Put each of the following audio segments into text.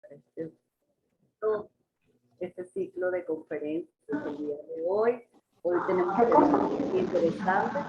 comenzar este ciclo de conferencias el día de hoy. Hoy tenemos temas muy interesantes.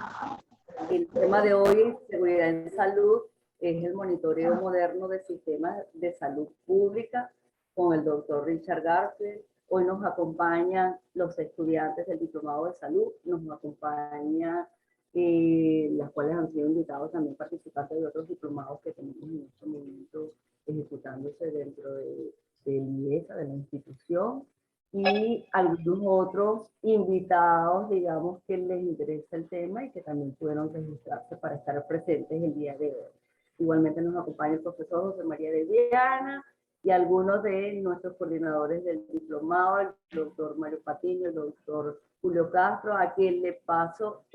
El tema de hoy es seguridad en salud, es el monitoreo moderno de sistemas de salud pública con el doctor Richard Garfield. Hoy nos acompañan los estudiantes del Diplomado de Salud, nos acompañan las cuales han sido invitados también participantes de otros diplomados que tenemos en este momento ejecutándose dentro del IESA, de la institución, y algunos otros invitados, digamos, que les interesa el tema y que también pudieron registrarse para estar presentes el día de hoy. Igualmente nos acompaña el profesor José María de Viana y algunos de nuestros coordinadores del diplomado, el doctor Mario Patiño, el doctor Julio Castro, a quien le paso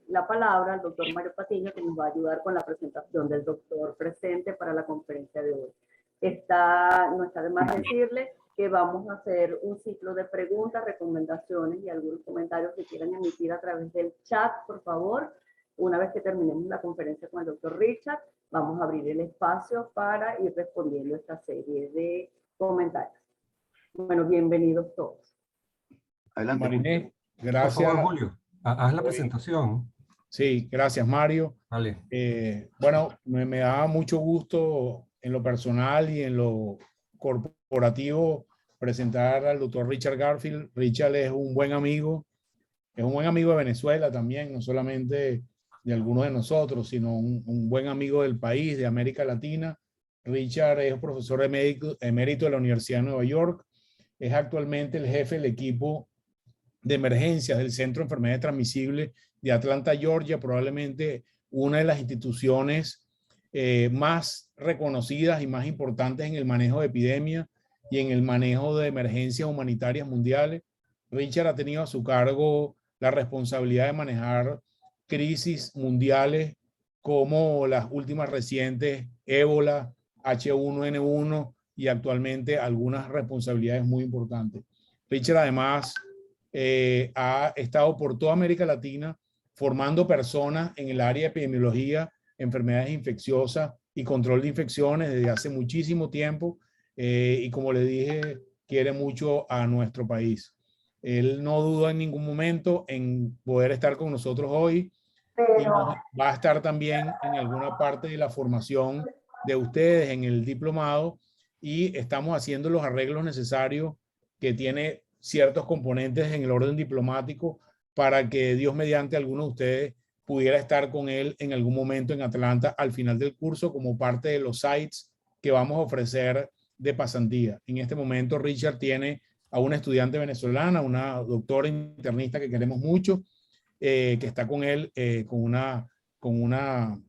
la palabra al doctor Mario Patiño, que nos va a ayudar con la presentación del doctor presente para la conferencia de hoy. No está de más decirle que vamos a hacer un ciclo de preguntas, recomendaciones y algunos comentarios que quieran emitir a través del chat, por favor. Una vez que terminemos la conferencia con el doctor Richard, vamos a abrir el espacio para ir respondiendo esta serie de comentarios. Bueno, bienvenidos todos. Adelante, Mariné, gracias. Por favor, Julio, haz la presentación. Sí, gracias, Mario. Vale. Bueno, me da mucho gusto en lo personal y en lo corporativo presentar al doctor Richard Garfield. Richard es un buen amigo de Venezuela también, no solamente de algunos de nosotros, sino un buen amigo del país, de América Latina. Richard es profesor emérito de la Universidad de Nueva York, es actualmente el jefe del equipo de emergencias del Centro de Enfermedades Transmisibles de Atlanta, Georgia, probablemente una de las instituciones más reconocidas y más importantes en el manejo de epidemias y en el manejo de emergencias humanitarias mundiales. Richard ha tenido a su cargo la responsabilidad de manejar crisis mundiales como las últimas recientes, ébola, H1N1 y actualmente algunas responsabilidades muy importantes. Richard además ha estado por toda América Latina formando personas en el área de epidemiología, enfermedades infecciosas y control de infecciones desde hace muchísimo tiempo y como le dije, quiere mucho a nuestro país. Él no duda en ningún momento en poder estar con nosotros hoy y va a estar también en alguna parte de la formación de ustedes en el diplomado y estamos haciendo los arreglos necesarios que tiene ciertos componentes en el orden diplomático para que Dios mediante alguno de ustedes pudiera estar con él en algún momento en Atlanta al final del curso como parte de los sites que vamos a ofrecer de pasantía. En este momento Richard tiene a una estudiante venezolana, una doctora internista que queremos mucho, que está con él con una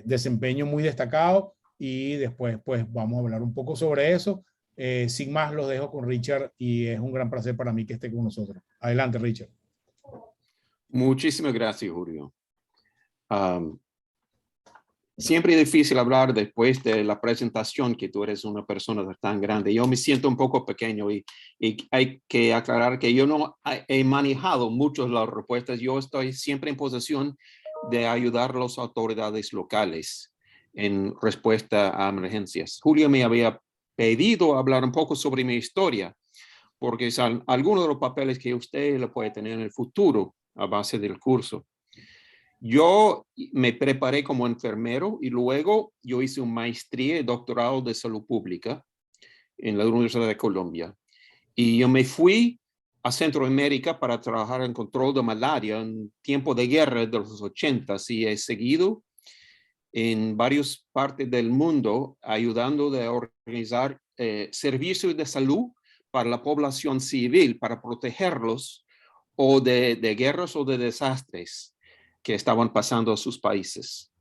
desempeño muy destacado y después pues vamos a hablar un poco sobre eso. Sin más, los dejo con Richard y es un gran placer para mí que esté con nosotros. Adelante, Richard. Muchísimas gracias, Julio. Siempre es difícil hablar después de la presentación que tú eres una persona tan grande. Yo me siento un poco pequeño y hay que aclarar que yo no he manejado muchas de las respuestas. Yo estoy siempre en posición de ayudar a las autoridades locales en respuesta a emergencias. Julio me había pedido hablar un poco sobre mi historia, porque son algunos de los papeles que usted lo puede tener en el futuro a base del curso. Yo me preparé como enfermero y luego yo hice una maestría y doctorado de salud pública en la Universidad de Colombia. Y yo me fui a Centroamérica para trabajar en control de malaria en tiempo de guerra de los 80 y he seguido en varias partes del mundo ayudando a organizar servicios de salud para la población civil, para protegerlos o de guerras o de desastres que estaban pasando a sus países.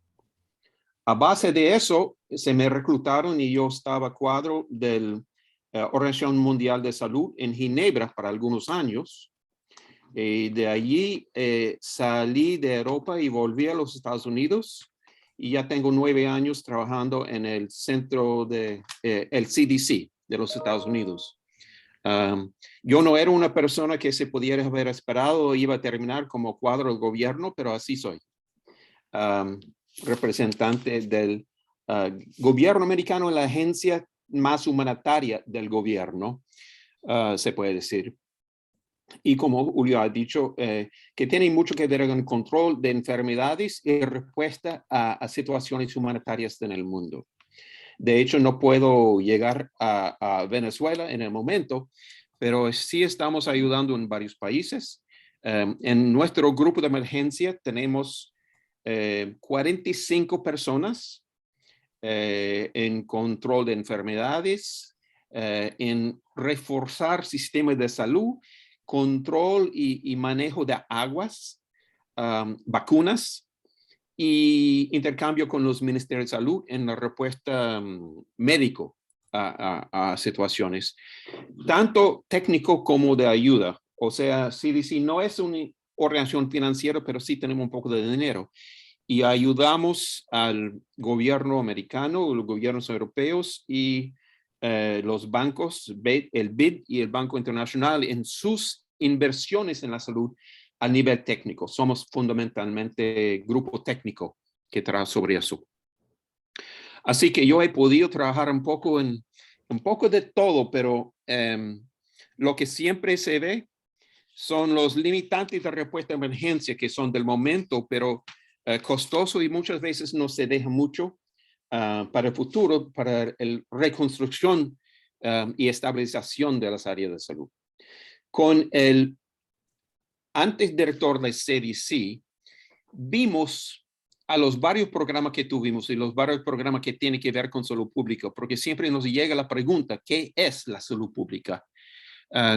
A base de eso, se me reclutaron y yo estaba a cuadro de la Organización Mundial de Salud en Ginebra para algunos años. De allí salí de Europa y volví a los Estados Unidos y ya tengo 9 años trabajando en el centro de el CDC de los Estados Unidos. Yo no era una persona que se pudiera haber esperado iba a terminar como cuadro del gobierno, pero así soy. Representante del gobierno americano en la Agencia más humanitaria del gobierno, se puede decir. Y como Julio ha dicho, que tiene mucho que ver con el control de enfermedades y respuesta a situaciones humanitarias en el mundo. De hecho, no puedo llegar a Venezuela en el momento, pero sí estamos ayudando en varios países. En nuestro grupo de emergencia tenemos 45 personas en control de enfermedades, en reforzar sistemas de salud, control y manejo de aguas, vacunas y intercambio con los ministerios de salud en la respuesta médico a situaciones, tanto técnico como de ayuda. O sea, CDC no es una organización financiera, pero sí tenemos un poco de dinero. Y ayudamos al gobierno americano, los gobiernos europeos y los bancos, el BID y el Banco Internacional en sus inversiones en la salud a nivel técnico. Somos fundamentalmente grupo técnico que trabaja sobre eso. Así que yo he podido trabajar un poco de todo, pero lo que siempre se ve son los limitantes de respuesta a emergencia que son del momento, pero costoso y muchas veces no se deja mucho para el futuro, para la reconstrucción y estabilización de las áreas de salud. Con el antes director de CDC, vimos a los varios programas que tuvimos y los varios programas que tienen que ver con salud pública, porque siempre nos llega la pregunta, ¿qué es la salud pública?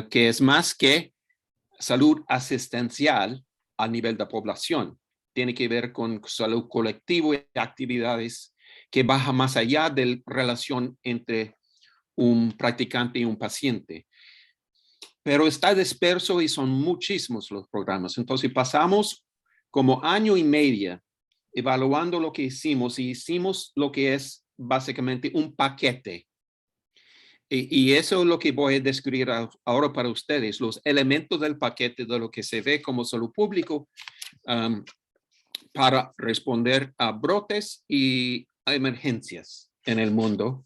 Que es más que salud asistencial a nivel de población. Tiene que ver con salud colectiva y actividades que bajan más allá de la relación entre un practicante y un paciente. Pero está disperso y son muchísimos los programas. Entonces pasamos como año y medio evaluando lo que hicimos y hicimos lo que es básicamente un paquete. Y eso es lo que voy a describir ahora para ustedes, los elementos del paquete de lo que se ve como salud pública para responder a brotes y a emergencias en el mundo.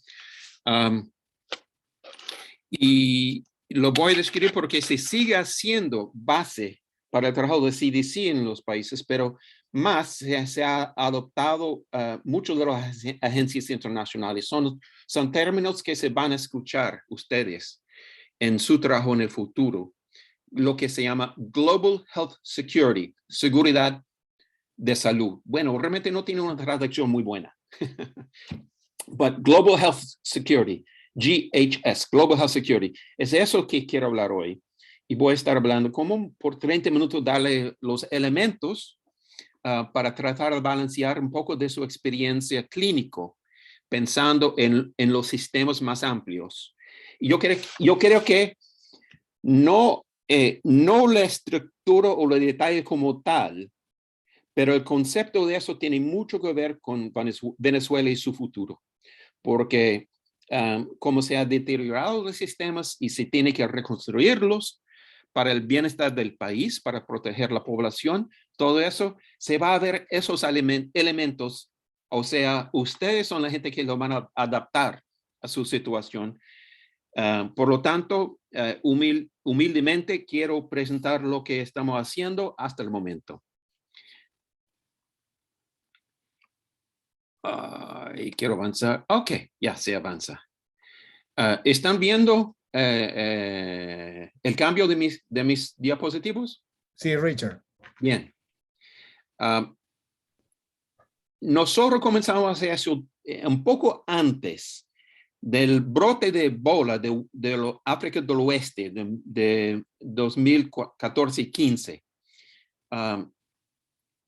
Y lo voy a describir porque se sigue haciendo base para el trabajo de CDC en los países, pero más se ha adoptado muchos de las agencias internacionales. Son términos que se van a escuchar ustedes en su trabajo en el futuro. Lo que se llama Global Health Security, seguridad de salud. Bueno, realmente no tiene una traducción muy buena. But Global Health Security, GHS, Global Health Security. Es eso que quiero hablar hoy. Y voy a estar hablando como por 30 minutos, darle los elementos para tratar de balancear un poco de su experiencia clínico, pensando en los sistemas más amplios. Y yo creo que no la estructura o los detalles como tal, pero el concepto de eso tiene mucho que ver con Venezuela y su futuro, porque como se ha deteriorado los sistemas y se tiene que reconstruirlos para el bienestar del país, para proteger la población, todo eso, se va a ver esos elementos, o sea, ustedes son la gente que lo van a adaptar a su situación. Por lo tanto, humildemente quiero presentar lo que estamos haciendo hasta el momento. Y quiero avanzar. Ok, ya se avanza. ¿Están viendo el cambio de mis diapositivos? Sí, Richard. Bien. Nosotros comenzamos a hacer eso un poco antes del brote de Ebola de África del Oeste de 2014 y 15.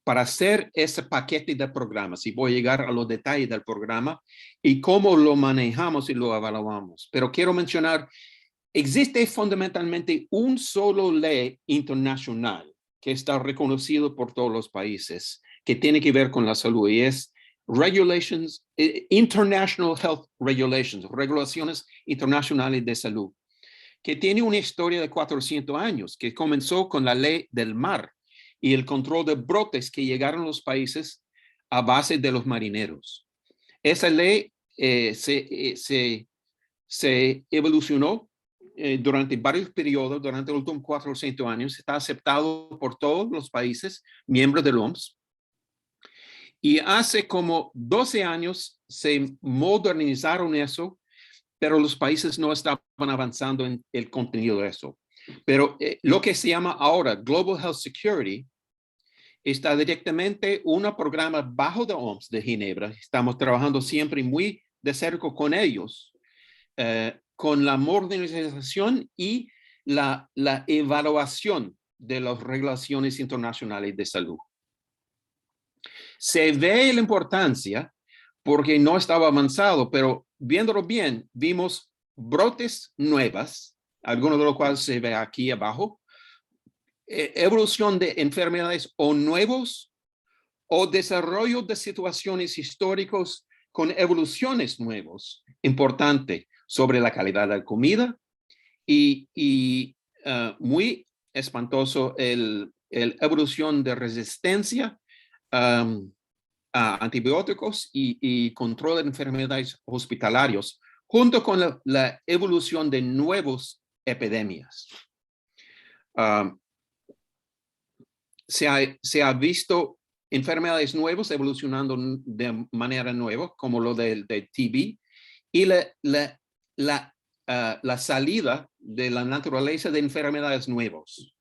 Para hacer ese paquete de programas, y voy a llegar a los detalles del programa y cómo lo manejamos y lo evaluamos. Pero quiero mencionar, existe fundamentalmente un solo ley internacional que está reconocido por todos los países, que tiene que ver con la salud, y es Regulations, International Health Regulations, regulaciones internacionales de salud, que tiene una historia de 400 años, que comenzó con la ley del mar y el control de brotes que llegaron a los países a base de los marineros. Esa ley se se evolucionó durante varios periodos, durante los últimos 400 años, está aceptado por todos los países miembros del OMS. Y hace como 12 años se modernizaron eso, pero los países no estaban avanzando en el contenido de eso. Pero lo que se llama ahora Global Health Security está directamente un programa bajo de OMS de Ginebra. Estamos trabajando siempre muy de cerca con ellos, con la modernización y la evaluación de las regulaciones internacionales de salud. Se ve la importancia porque no estaba avanzado, pero viéndolo bien, vimos brotes nuevas, algunos de los cuales se ve aquí abajo, evolución de enfermedades o nuevos o desarrollo de situaciones históricas con evoluciones nuevas, importante sobre la calidad de la comida y muy espantoso la evolución de resistencia a antibióticos y control de enfermedades hospitalarios, junto con la evolución de nuevas epidemias. Se ha visto enfermedades nuevas evolucionando de manera nueva, como lo del TB, y la salida de la naturaleza de enfermedades nuevas.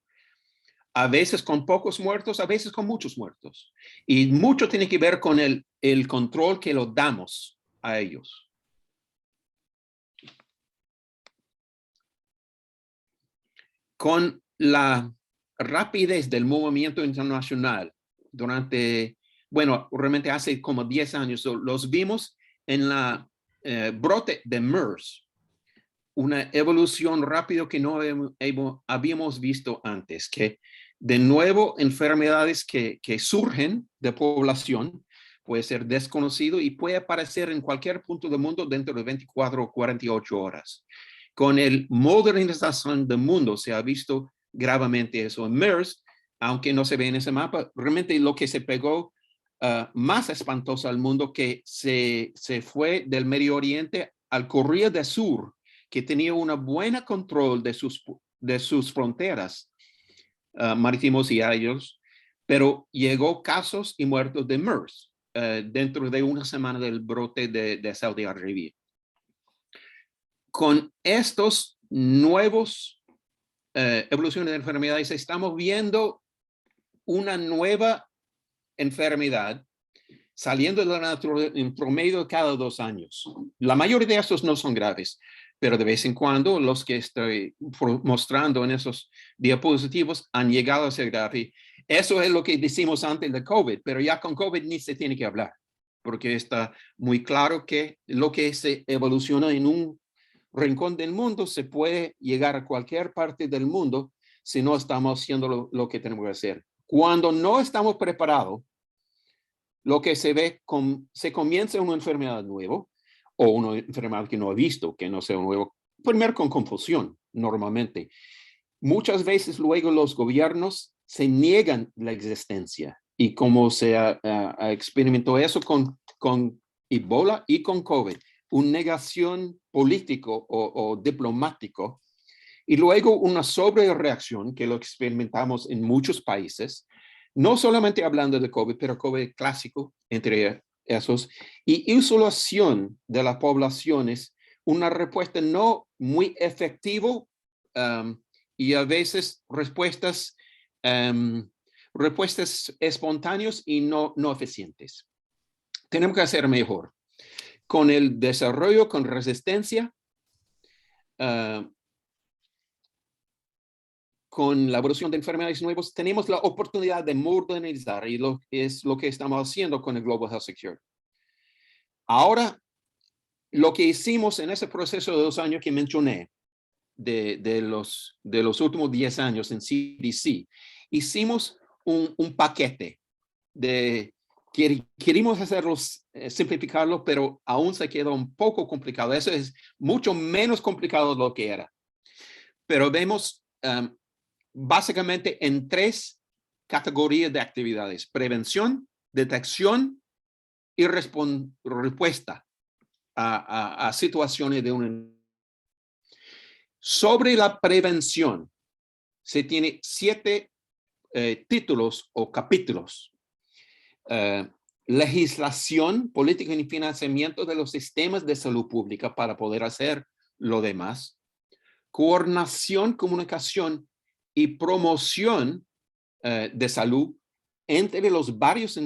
A veces con pocos muertos, a veces con muchos muertos. Y mucho tiene que ver con el control que lo damos a ellos. Con la rapidez del movimiento internacional durante, bueno, realmente hace como 10 años, los vimos en la brote de MERS, una evolución rápida que no habíamos visto antes, que de nuevo enfermedades que surgen de población, puede ser desconocido y puede aparecer en cualquier punto del mundo dentro de 24 o 48 horas. Con el modernización del mundo se ha visto gravemente eso. En MERS, aunque no se ve en ese mapa, realmente lo que se pegó más espantoso al mundo que se fue del Medio Oriente al Corea del Sur, que tenía un buen control de sus fronteras marítimos y aéreos, pero llegó casos y muertos de MERS dentro de una semana del brote de Saudi Arabia. Con estos nuevos evoluciones de enfermedades, estamos viendo una nueva enfermedad saliendo de la naturaleza en promedio cada 2 años. La mayoría de estos no son graves, pero de vez en cuando los que estoy mostrando en esos diapositivos han llegado a ser graves. Eso es lo que decimos antes de COVID, pero ya con COVID ni se tiene que hablar, porque está muy claro que lo que se evoluciona en un rincón del mundo se puede llegar a cualquier parte del mundo si no estamos haciendo lo que tenemos que hacer. Cuando no estamos preparados, lo que se ve, se comienza una enfermedad nueva o una enfermedad que no ha visto, que no sea nuevo, primero con confusión, normalmente. Muchas veces luego los gobiernos se niegan la existencia y como se experimentó eso con Ebola y con COVID, una negación político o diplomático y luego una sobrereacción que lo experimentamos en muchos países. No solamente hablando de COVID, pero COVID clásico entre esos, y isolación de las poblaciones, una respuesta no muy efectiva y a veces respuestas espontáneas y no eficientes. Tenemos que hacer mejor. Con el desarrollo, con resistencia, con la evolución de enfermedades nuevas, tenemos la oportunidad de modernizar y es lo que estamos haciendo con el Global Health Security. Ahora, lo que hicimos en ese proceso de 2 años que mencioné, de los últimos 10 años en CDC, hicimos un paquete queríamos hacerlos, simplificarlo, pero aún se queda un poco complicado. Eso es mucho menos complicado de lo que era. Pero vemos básicamente en 3 categorías de actividades: prevención, detección y respuesta a situaciones de una Sobre la prevención, se tiene 7 títulos o capítulos. Legislación, política y financiamiento de los sistemas de salud pública para poder hacer lo demás. Coordinación, comunicación y promoción de salud entre los varios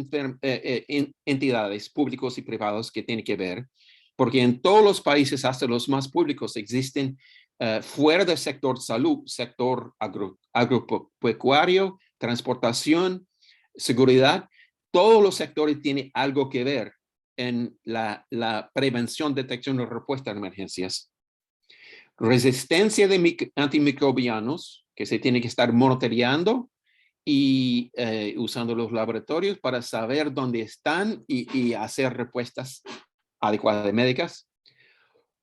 entidades públicos y privados que tienen que ver, porque en todos los países, hasta los más públicos, existen fuera del sector salud, sector agropecuario, transportación, seguridad. Todos los sectores tienen algo que ver en la prevención, detección y respuesta a emergencias. Resistencia de antimicrobianos, que se tiene que estar monitoreando y usando los laboratorios para saber dónde están y hacer respuestas adecuadas médicas.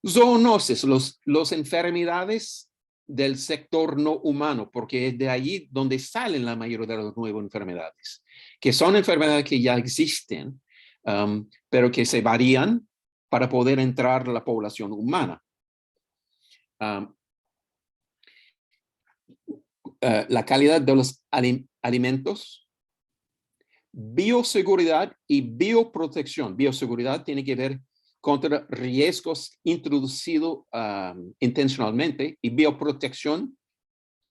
Zoonosis, las enfermedades del sector no humano, porque es de allí donde salen la mayoría de las nuevas enfermedades, que son enfermedades que ya existen, pero que se varían para poder entrar a la población humana. La calidad de los alimentos, bioseguridad y bioprotección. Bioseguridad tiene que ver contra riesgos introducidos intencionalmente, y bioprotección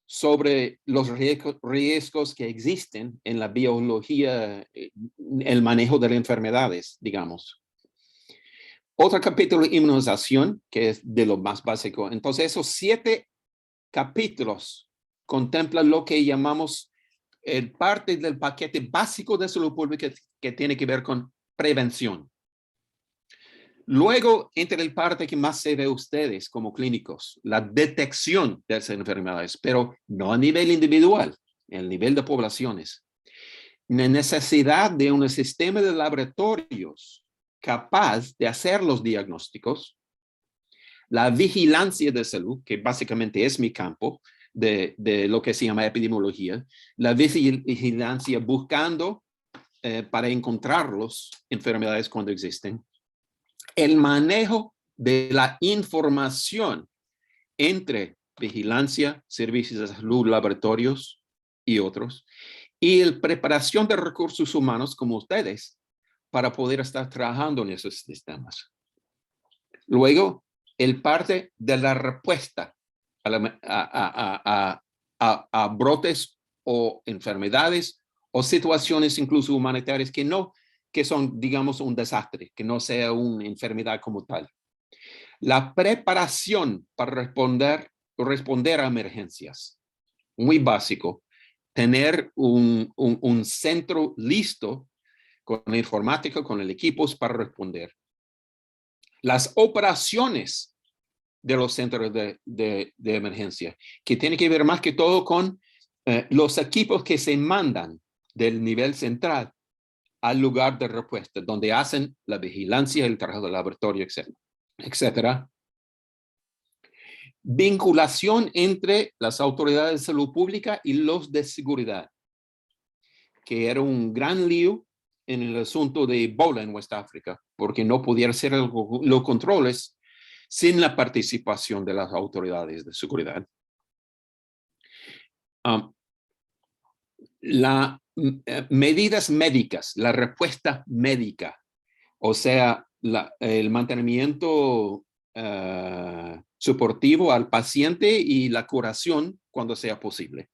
sobre los riesgos que existen en la biología, el manejo de las enfermedades, digamos. Otro capítulo, inmunización, que es de lo más básico. Entonces, esos 7 capítulos contemplan lo que llamamos parte del paquete básico de salud pública que tiene que ver con prevención. Luego entra el parte que más se ve a ustedes como clínicos, la detección de esas enfermedades, pero no a nivel individual, a nivel de poblaciones. La necesidad de un sistema de laboratorios capaz de hacer los diagnósticos, la vigilancia de salud, que básicamente es mi campo de lo que se llama epidemiología, la vigilancia buscando para encontrar las enfermedades cuando existen, el manejo de la información entre vigilancia, servicios de salud, laboratorios y otros, y la preparación de recursos humanos como ustedes para poder estar trabajando en esos sistemas. Luego, el parte de la respuesta a brotes o enfermedades o situaciones incluso humanitarias que son, digamos, un desastre, que no sea una enfermedad como tal. La preparación para responder a emergencias, muy básico. Tener un centro listo con la informática, con el equipo para responder. Las operaciones de los centros de emergencia, que tiene que ver más que todo con los equipos que se mandan del nivel central al lugar de respuesta, donde hacen la vigilancia, el trabajo del laboratorio, etcétera. Vinculación entre las autoridades de salud pública y los de seguridad, que era un gran lío en el asunto de Ebola en West África, porque no pudieron hacer los controles sin la participación de las autoridades de seguridad. Medidas médicas, la respuesta médica, o sea, el mantenimiento soportivo al paciente y la curación cuando sea posible.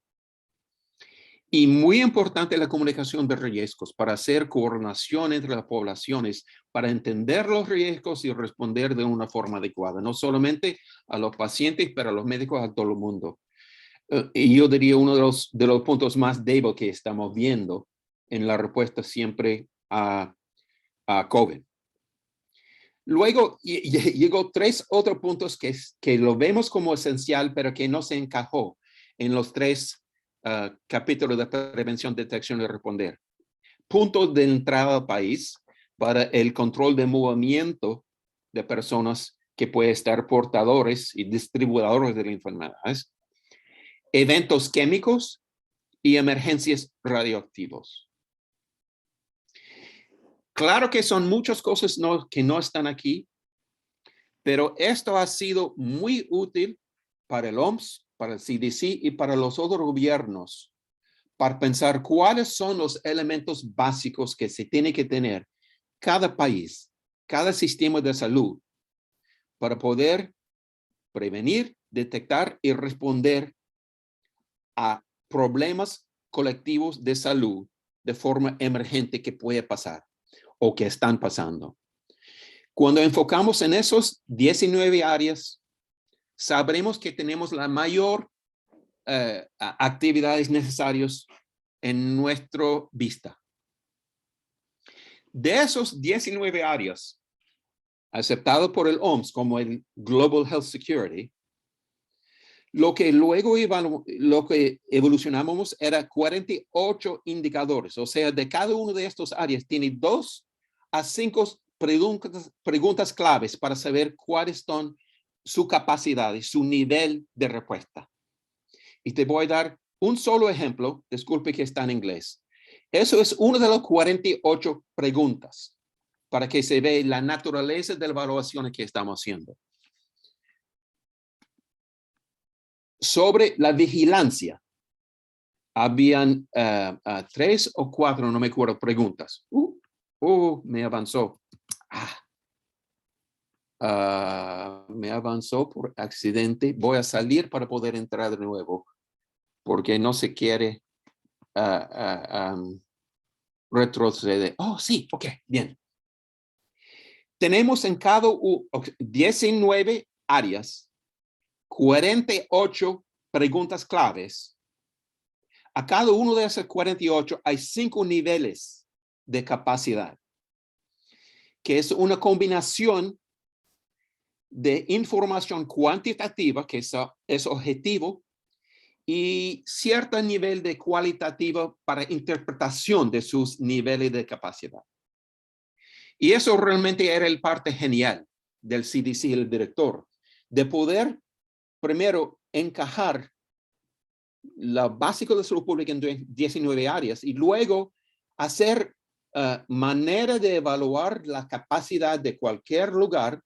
Y muy importante la comunicación de riesgos para hacer coordinación entre las poblaciones, para entender los riesgos y responder de una forma adecuada, no solamente a los pacientes, pero a los médicos, a todo el mundo. Y yo diría uno de los puntos más débiles que estamos viendo en la respuesta siempre a COVID. Luego llegó 3 otros puntos que lo vemos como esencial, pero que no se encajó en los 3 capítulos de prevención, detección y responder. Puntos de entrada al país para el control de movimiento de personas que pueden estar portadores y distribuidores de las enfermedades. Eventos químicos y emergencias radioactivas. Claro que son muchas cosas que no están aquí, pero esto ha sido muy útil para el OMS, para el CDC y para los otros gobiernos, para pensar cuáles son los elementos básicos que se tiene que tener cada país, cada sistema de salud, para poder prevenir, detectar y responder a problemas colectivos de salud de forma emergente que puede pasar o que están pasando. Cuando enfocamos en esos 19 áreas, sabremos que tenemos la mayor actividades necesarias en nuestra vista. De esos 19 áreas, aceptado por el OMS como el Global Health Security, lo que luego evolucionamos era 48 indicadores. O sea, de cada uno de estos áreas tiene 2 a 5 preguntas claves para saber cuáles son su capacidad y su nivel de respuesta. Y te voy a dar un solo ejemplo, disculpe que está en inglés. Eso es una de las 48 preguntas para que se vea la naturaleza de la evaluación que estamos haciendo. Sobre la vigilancia, habían 3 o 4, no me acuerdo, preguntas. Me avanzó. Me avanzó por accidente. Voy a salir para poder entrar de nuevo, porque no se quiere retroceder. Oh, sí, ok, bien. Tenemos en cada 19 áreas, 48 preguntas claves. A cada uno de esas 48 hay 5 niveles de capacidad, que es una combinación de información cuantitativa, que es objetivo, y cierto nivel de cualitativo para interpretación de sus niveles de capacidad. Y eso realmente era el parte genial del CDC, el director, de poder primero encajar lo básico de salud pública en 19 áreas y luego hacer manera de evaluar la capacidad de cualquier lugar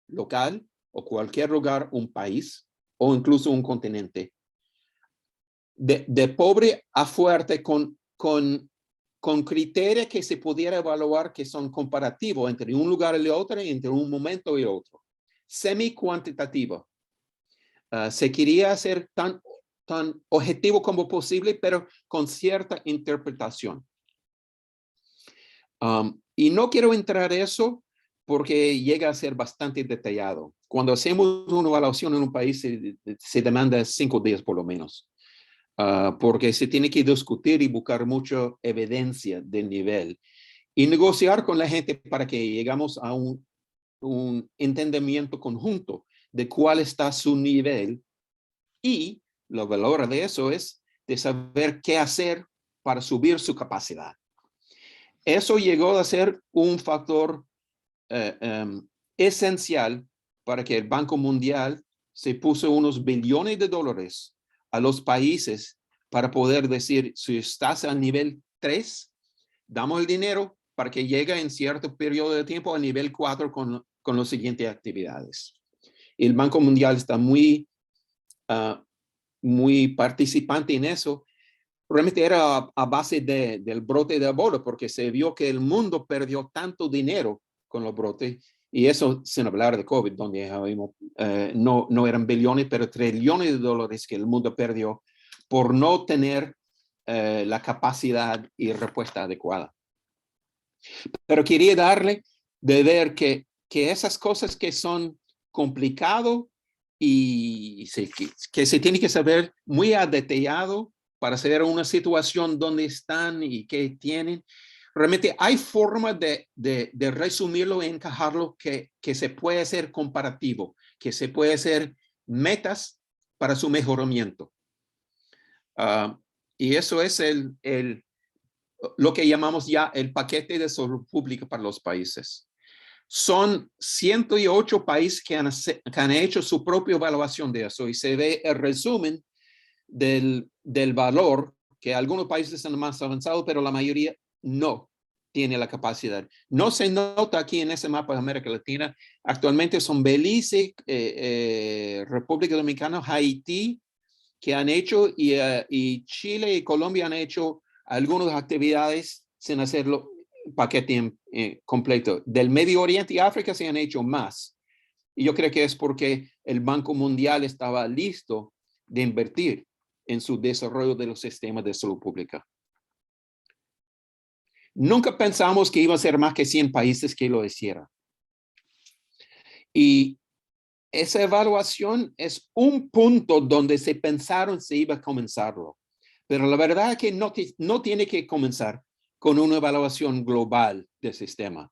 local o cualquier lugar, un país o incluso un continente, de pobre a fuerte con criterios que se pudiera evaluar que son comparativos entre un lugar y otro, entre un momento y otro. Semi-cuantitativo. Se quería hacer tan objetivo como posible, pero con cierta interpretación. Y no quiero entrar en eso porque llega a ser bastante detallado. Cuando hacemos una evaluación en un país, se demanda 5 días por lo menos, porque se tiene que discutir y buscar mucha evidencia del nivel y negociar con la gente para que llegamos a un entendimiento conjunto de cuál está su nivel, y lo valor de eso es de saber qué hacer para subir su capacidad. Eso llegó a ser un factor esencial para que el Banco Mundial se puso unos billones de dólares a los países para poder decir, si estás al nivel 3, damos el dinero para que llegue en cierto periodo de tiempo al nivel 4 con las siguientes actividades. El Banco Mundial está muy participante en eso. Realmente era a base del brote de Ebola, porque se vio que el mundo perdió tanto dinero con los brotes, y eso sin hablar de COVID, donde no eran billones, pero trillones de dólares que el mundo perdió por no tener la capacidad y respuesta adecuada. Pero quería darle de ver que esas cosas que son complicadas y que se tiene que saber muy a detallado para saber una situación donde están y qué tienen. Realmente hay forma de resumirlo y encajarlo que se puede hacer comparativo, que se puede hacer metas para su mejoramiento. Y eso es lo que llamamos ya el paquete de salud pública para los países. Son 108 países que han hecho su propia evaluación de eso, y se ve el resumen del valor, que algunos países están más avanzados, pero la mayoría no tiene la capacidad. No se nota aquí en ese mapa de América Latina. Actualmente son Belice, República Dominicana, Haití, que han hecho, y Chile y Colombia han hecho algunas actividades sin hacerlo paquete completo. Del Medio Oriente y África se han hecho más. Y yo creo que es porque el Banco Mundial estaba listo de invertir en su desarrollo de los sistemas de salud pública. Nunca pensamos que iba a ser más que 100 países que lo hicieran. Y esa evaluación es un punto donde se pensaron si iba a comenzarlo. Pero la verdad es que no tiene que comenzar con una evaluación global del sistema.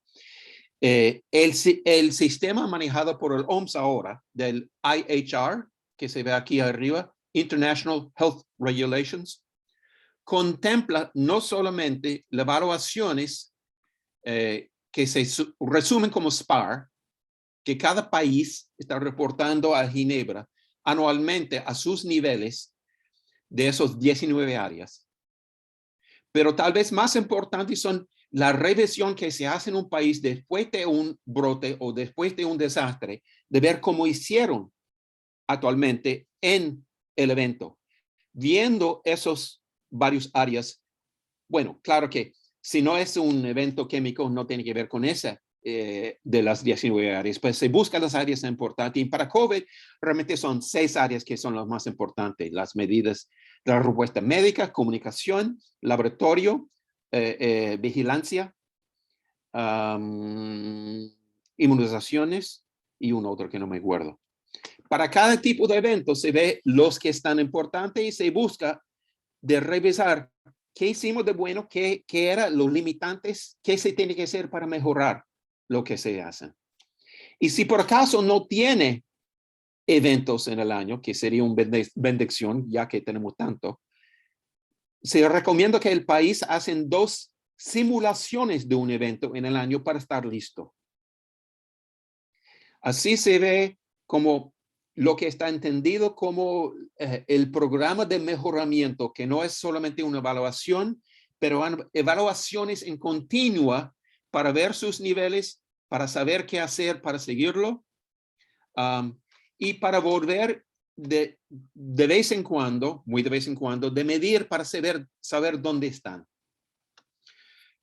El sistema manejado por el OMS ahora, del IHR, que se ve aquí arriba, International Health Regulations, contempla no solamente las evaluaciones que se resumen como SPAR, que cada país está reportando a Ginebra anualmente a sus niveles de esos 19 áreas. Pero tal vez más importantes son la revisión que se hace en un país después de un brote o después de un desastre, de ver cómo hicieron actualmente en el evento. Viendo esos varios áreas, bueno, claro que si no es un evento químico, no tiene que ver con esa de las 19 áreas, pues se buscan las áreas importantes. Y para COVID, realmente son 6 áreas que son las más importantes. Las medidas de la respuesta médica, comunicación, laboratorio, vigilancia, inmunizaciones y un otro que no me acuerdo. Para cada tipo de evento se ve los que están importantes y se busca de revisar qué hicimos de bueno, qué eran los limitantes, qué se tiene que hacer para mejorar lo que se hace. Y si por acaso no tiene eventos en el año, que sería una bendición, ya que tenemos tanto, se recomienda que el país hacen 2 simulaciones de un evento en el año para estar listo. Así se ve como lo que está entendido como el programa de mejoramiento, que no es solamente una evaluación, pero evaluaciones en continua para ver sus niveles, para saber qué hacer para seguirlo, y para volver de vez en cuando, muy de vez en cuando, de medir para saber dónde están.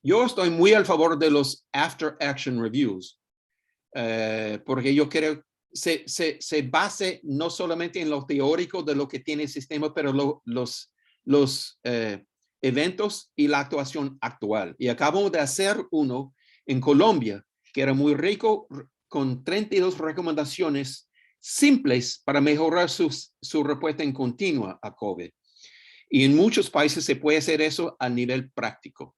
Yo estoy muy a favor de los after action reviews, porque yo creo se base no solamente en lo teórico de lo que tiene el sistema, pero los eventos y la actuación actual. Y acabamos de hacer uno en Colombia, que era muy rico, con 32 recomendaciones simples para mejorar su respuesta en continua a COVID. Y en muchos países se puede hacer eso a nivel práctico.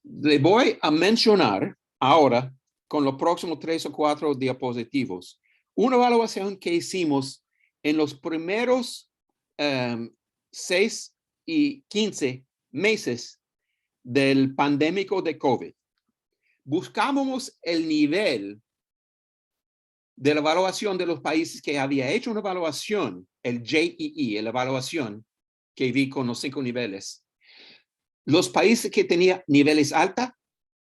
Le voy a mencionar ahora, con los próximos 3 o 4 diapositivos, una evaluación que hicimos en los primeros 6 y 15 meses del pandémico de COVID. Buscábamos el nivel de la evaluación de los países que había hecho una evaluación, el JEE, la evaluación que vi con los 5 niveles. Los países que tenían niveles alta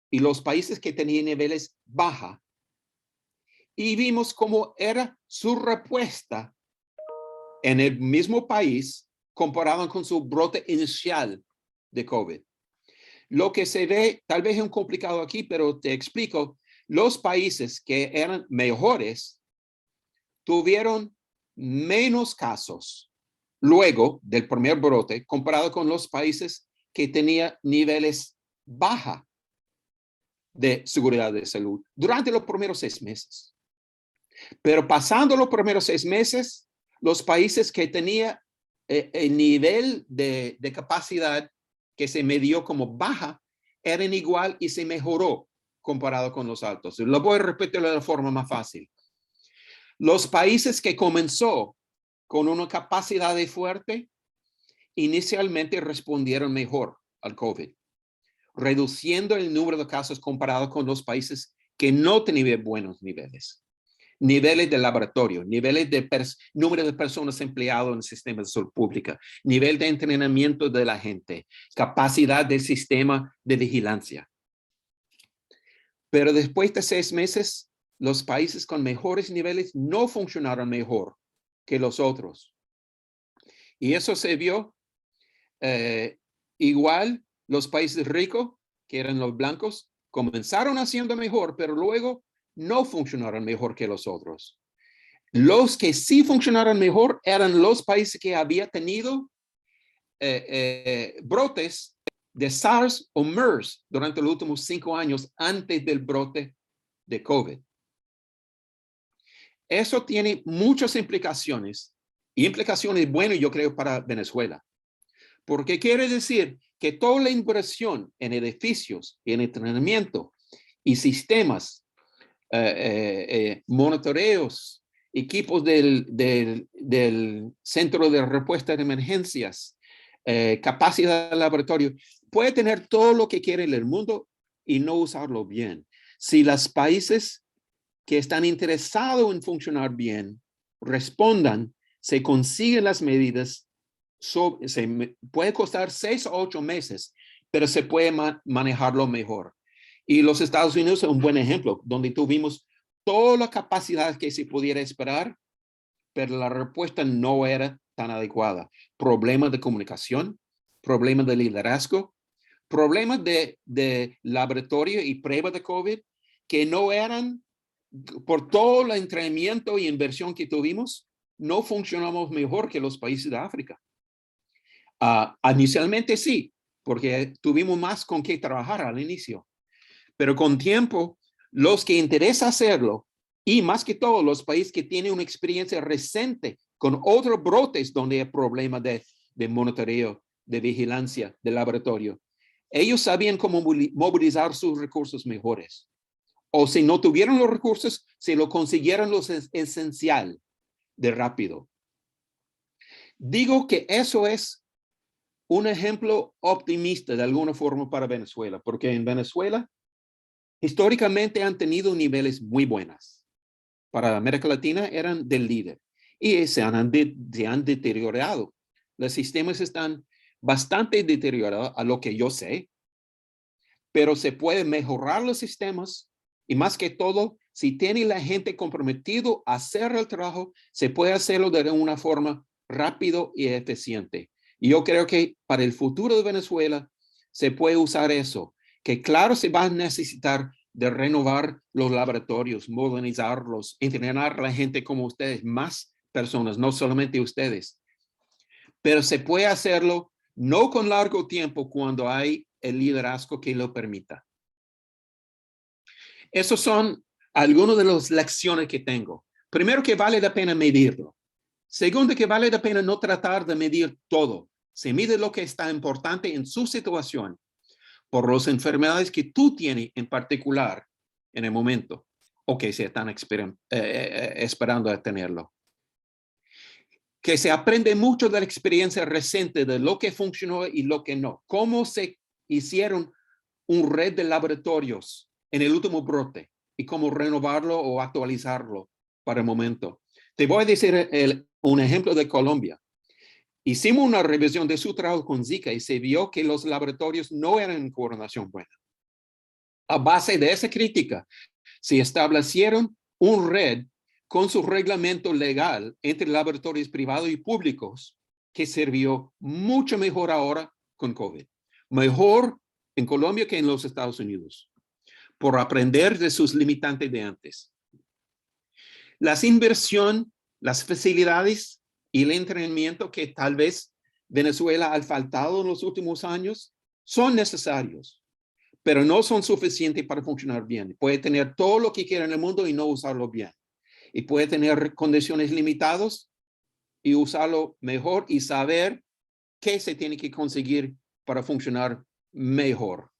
y los países que tenían niveles baja. Y vimos cómo era su respuesta en el mismo país comparado con su brote inicial de COVID. Lo que se ve, tal vez es un complicado aquí, pero te explico, los países que eran mejores tuvieron menos casos luego del primer brote comparado con los países que tenían niveles baja de seguridad de salud durante los primeros 6 meses. Pero pasando los primeros 6 meses, los países que tenían el nivel de capacidad que se midió como baja eran igual y se mejoró comparado con los altos. Lo voy a repetir de la forma más fácil. Los países que comenzó con una capacidad de fuerte inicialmente respondieron mejor al COVID, reduciendo el número de casos comparado con los países que no tenían buenos niveles. niveles de laboratorio, niveles de número de personas empleadas en el sistema de salud pública, nivel de entrenamiento de la gente, capacidad del sistema de vigilancia. Pero después de 6 meses, los países con mejores niveles no funcionaron mejor que los otros. Y eso se vio igual los países ricos, que eran los blancos, comenzaron haciendo mejor, pero luego no funcionaron mejor que los otros. Los que sí funcionaron mejor eran los países que habían tenido brotes de SARS o MERS durante los últimos 5 años antes del brote de COVID. Eso tiene muchas implicaciones, y implicaciones buenas, yo creo, para Venezuela. Porque quiere decir que toda la inversión en edificios, en entrenamiento y sistemas, monitoreos, equipos del Centro de Respuesta de Emergencias, capacidad de laboratorio, puede tener todo lo que quiere en el mundo y no usarlo bien. Si los países que están interesados en funcionar bien respondan, se consiguen las medidas, puede costar 6 o 8 meses, pero se puede manejarlo mejor. Y los Estados Unidos es un buen ejemplo, donde tuvimos toda la capacidad que se pudiera esperar, pero la respuesta no era tan adecuada. Problemas de comunicación, problemas de liderazgo, problemas de laboratorio y pruebas de COVID que no eran, por todo el entrenamiento y inversión que tuvimos, no funcionamos mejor que los países de África. Inicialmente sí, porque tuvimos más con qué trabajar al inicio. Pero con tiempo, los que interesa hacerlo, y más que todo los países que tienen una experiencia reciente con otros brotes donde hay problemas de monitoreo, de vigilancia, de laboratorio, ellos sabían cómo movilizar sus recursos mejores. O si no tuvieron los recursos, se lo consiguieron lo esencial de rápido. Digo que eso es un ejemplo optimista de alguna forma para Venezuela, porque en Venezuela históricamente han tenido niveles muy buenos. Para América Latina eran del líder y se han deteriorado. Los sistemas están bastante deteriorados a lo que yo sé, pero se puede mejorar los sistemas y más que todo, si tiene la gente comprometido a hacer el trabajo, se puede hacerlo de una forma rápido y eficiente. Y yo creo que para el futuro de Venezuela se puede usar eso, que claro se va a necesitar de renovar los laboratorios, modernizarlos, entrenar a la gente como ustedes, más personas, no solamente ustedes. Pero se puede hacerlo no con largo tiempo cuando hay el liderazgo que lo permita. Esos son algunas de las lecciones que tengo. Primero, que vale la pena medirlo. Segundo, que vale la pena no tratar de medir todo. Se mide lo que está importante en su situación por las enfermedades que tú tienes en particular en el momento o que se están esperando a tenerlo. Que se aprende mucho de la experiencia reciente de lo que funcionó y lo que no. Cómo se hicieron una red de laboratorios en el último brote y cómo renovarlo o actualizarlo para el momento. Te voy a decir un ejemplo de Colombia. Hicimos una revisión de su trabajo con Zika y se vio que los laboratorios no eran en coordinación buena. A base de esa crítica, se establecieron una red con su reglamento legal entre laboratorios privados y públicos que sirvió mucho mejor ahora con COVID. Mejor en Colombia que en los Estados Unidos, por aprender de sus limitantes de antes. Las inversiones, las facilidades y el entrenamiento que tal vez Venezuela ha faltado en los últimos años son necesarios, pero no son suficientes para funcionar bien. Puede tener todo lo que quiera en el mundo y no usarlo bien. Y puede tener condiciones limitadas y usarlo mejor y saber qué se tiene que conseguir para funcionar mejor.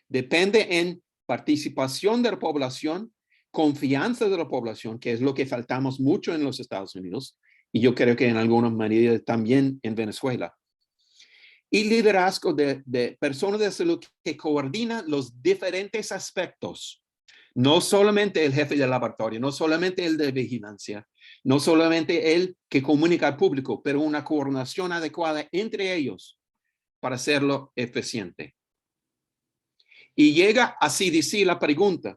Depende en participación de la población, confianza de la población, que es lo que faltamos mucho en los Estados Unidos, y yo creo que en alguna medida también en Venezuela. Y liderazgo de personas de salud que coordinan los diferentes aspectos, No solamente el jefe del laboratorio, no solamente el de vigilancia, no solamente el que comunica al público, pero una coordinación adecuada entre ellos para hacerlo eficiente. Y llega a CDC la pregunta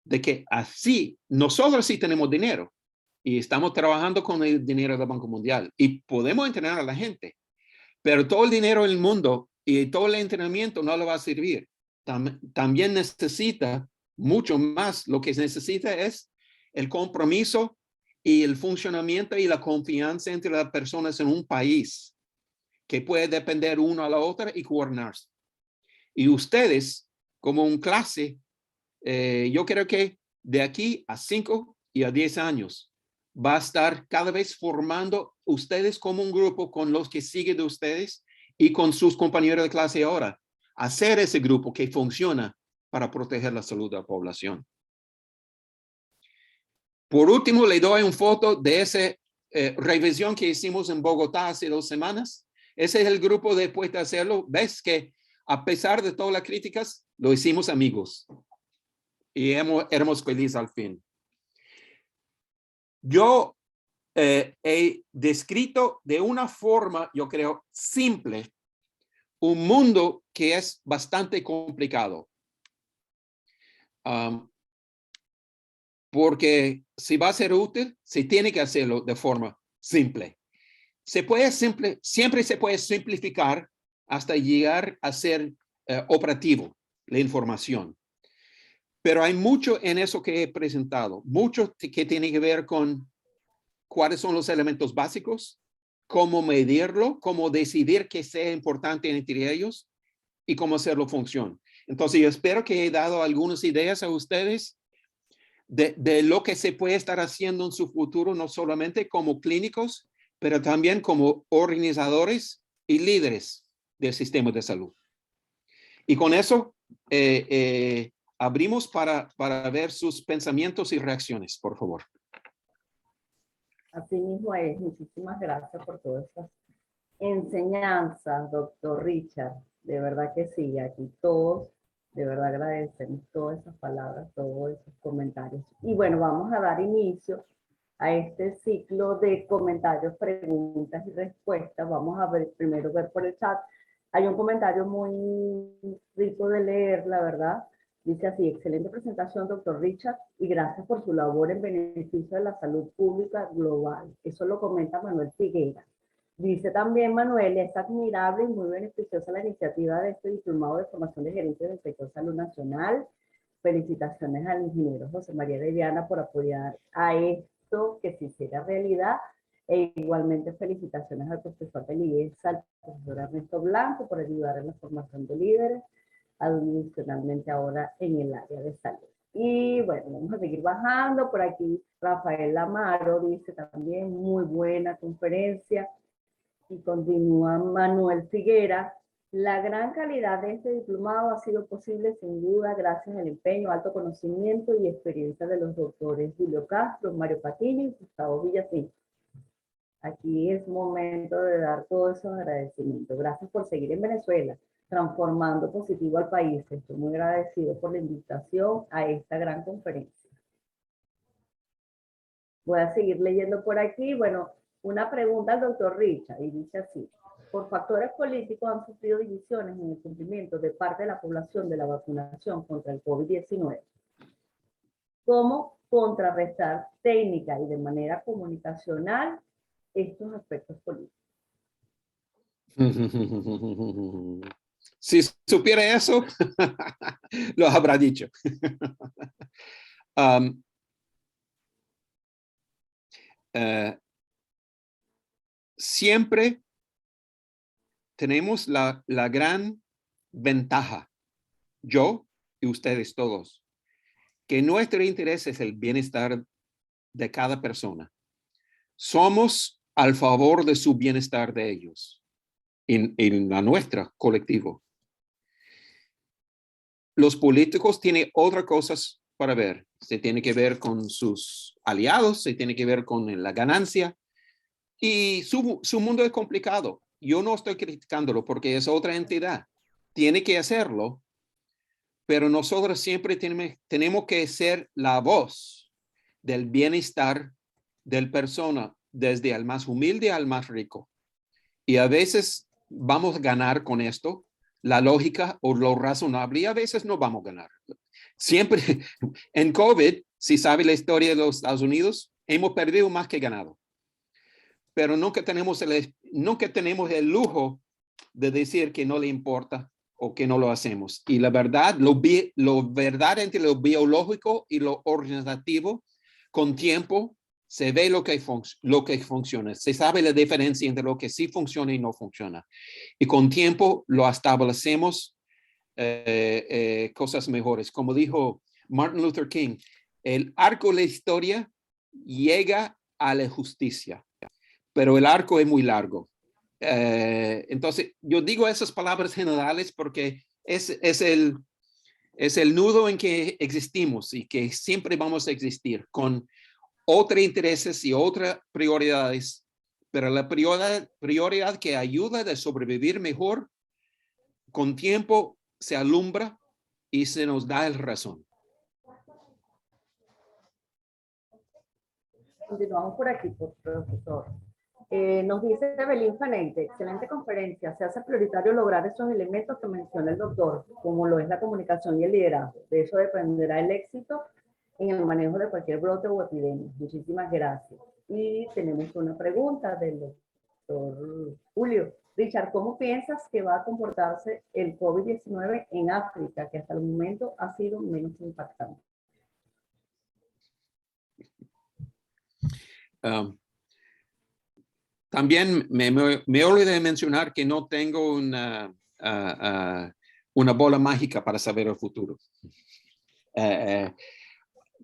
de que así, nosotros sí tenemos dinero y estamos trabajando con el dinero del Banco Mundial y podemos entrenar a la gente, pero todo el dinero en el mundo y todo el entrenamiento no le va a servir. También necesita mucho más. Lo que necesita es el compromiso y el funcionamiento y la confianza entre las personas en un país que puede depender uno a la otra y coordinarse. Y ustedes, como un clase, yo creo que de aquí a 5 y a 10 años va a estar cada vez formando ustedes como un grupo con los que siguen de ustedes y con sus compañeros de clase ahora, hacer ese grupo que funciona para proteger la salud de la población. Por último, le doy una foto de esa revisión que hicimos en Bogotá hace 2 semanas. Ese es el grupo después de hacerlo. Ves que a pesar de todas las críticas, lo hicimos amigos. Y éramos felices al fin. Yo he descrito de una forma, yo creo, simple, un mundo que es bastante complicado. Porque si va a ser útil, se tiene que hacerlo de forma simple. Siempre se puede simplificar hasta llegar a ser operativo la información. Pero hay mucho en eso que he presentado, mucho que tiene que ver con cuáles son los elementos básicos, cómo medirlo, cómo decidir qué sea importante entre ellos y cómo hacerlo funcionar. Entonces, yo espero que he dado algunas ideas a ustedes de lo que se puede estar haciendo en su futuro, no solamente como clínicos, pero también como organizadores y líderes del sistema de salud. Y con eso abrimos para ver sus pensamientos y reacciones, por favor. Así mismo es. Muchísimas gracias por todas esas enseñanzas, doctor Richard. De verdad que sí, aquí todos, de verdad agradecemos todas esas palabras, todos esos comentarios. Y bueno, vamos a dar inicio a este ciclo de comentarios, preguntas y respuestas. Vamos a ver, primero ver por el chat. Hay un comentario muy rico de leer, la verdad. Dice así: excelente presentación, doctor Richard, y gracias por su labor en beneficio de la salud pública global. Eso lo comenta Manuel Figuera. Dice también Manuel: es admirable y muy beneficiosa la iniciativa de este diplomado de formación de gerentes del sector salud nacional. Felicitaciones al ingeniero José María de Viana por apoyar a esto que se hiciera realidad. E igualmente felicitaciones al profesor de IESA, al profesor Ernesto Blanco, por ayudar en la formación de líderes, adicionalmente ahora en el área de salud. Y bueno, vamos a seguir bajando. Por aquí Rafael Amaro dice también: muy buena conferencia. Y continúa Manuel Figuera: la gran calidad de este diplomado ha sido posible sin duda gracias al empeño, alto conocimiento y experiencia de los doctores Julio Castro, Mario Patini y Gustavo Villacín. Aquí es momento de dar todos esos agradecimientos. Gracias por seguir en Venezuela, transformando positivo al país. Estoy muy agradecido por la invitación a esta gran conferencia. Voy a seguir leyendo por aquí. Bueno, una pregunta al doctor Richard, y dice así: por factores políticos han sufrido divisiones en el cumplimiento de parte de la población de la vacunación contra el COVID-19. ¿Cómo contrarrestar técnica y de manera comunicacional estos aspectos políticos? Si supiera eso, lo habrá dicho. Siempre tenemos la gran ventaja, yo y ustedes todos, que nuestro interés es el bienestar de cada persona. Somos al favor de su bienestar de ellos, en la nuestra colectivo. Los políticos tienen otras cosas para ver. Se tiene que ver con sus aliados, se tiene que ver con la ganancia. Y su mundo es complicado. Yo no estoy criticándolo porque es otra entidad. Tiene que hacerlo, pero nosotros siempre tenemos que ser la voz del bienestar del persona, desde el más humilde al más rico. Y a veces vamos a ganar con esto, la lógica o lo razonable, y a veces no vamos a ganar. Siempre en COVID, si sabe la historia de los Estados Unidos, hemos perdido más que ganado. Pero nunca tenemos el lujo de decir que no le importa o que no lo hacemos. Y la verdad, lo verdad entre lo biológico y lo organizativo, con tiempo, se ve lo que funciona. Se sabe la diferencia entre lo que sí funciona y no funciona. Y con tiempo lo establecemos cosas mejores. Como dijo Martin Luther King, el arco de la historia llega a la justicia, pero el arco es muy largo. Entonces, yo digo esas palabras generales porque es el nudo en que existimos y que siempre vamos a existir con otros intereses y otras prioridades, pero la prioridad que ayuda a sobrevivir mejor, con tiempo se alumbra y se nos da el razón. Continuamos por aquí, profesor. Nos dice Evelyn Fanente, excelente conferencia. Se hace prioritario lograr esos elementos que menciona el doctor, como lo es la comunicación y el liderazgo. De eso dependerá el éxito en el manejo de cualquier brote o epidemia. Muchísimas gracias. Y tenemos una pregunta del doctor Julio. Richard, ¿cómo piensas que va a comportarse el COVID-19 en África, que hasta el momento ha sido menos impactante? También me olvidé de mencionar que no tengo una bola mágica para saber el futuro.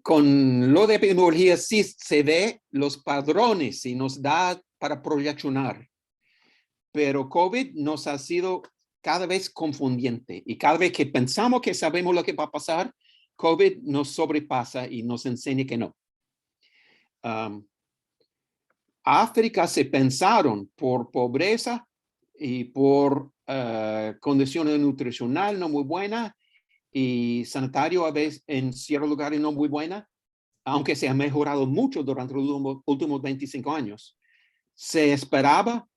Con lo de epidemiología sí se ve los padrones y nos da para proyeccionar, pero COVID nos ha sido cada vez confundiente y cada vez que pensamos que sabemos lo que va a pasar, COVID nos sobrepasa y nos enseña que no. África se pensaron por pobreza y por condiciones nutricionales no muy buenas y sanitario a veces en ciertos lugares no muy buena, aunque se ha mejorado mucho durante los últimos 25 años. Se esperaba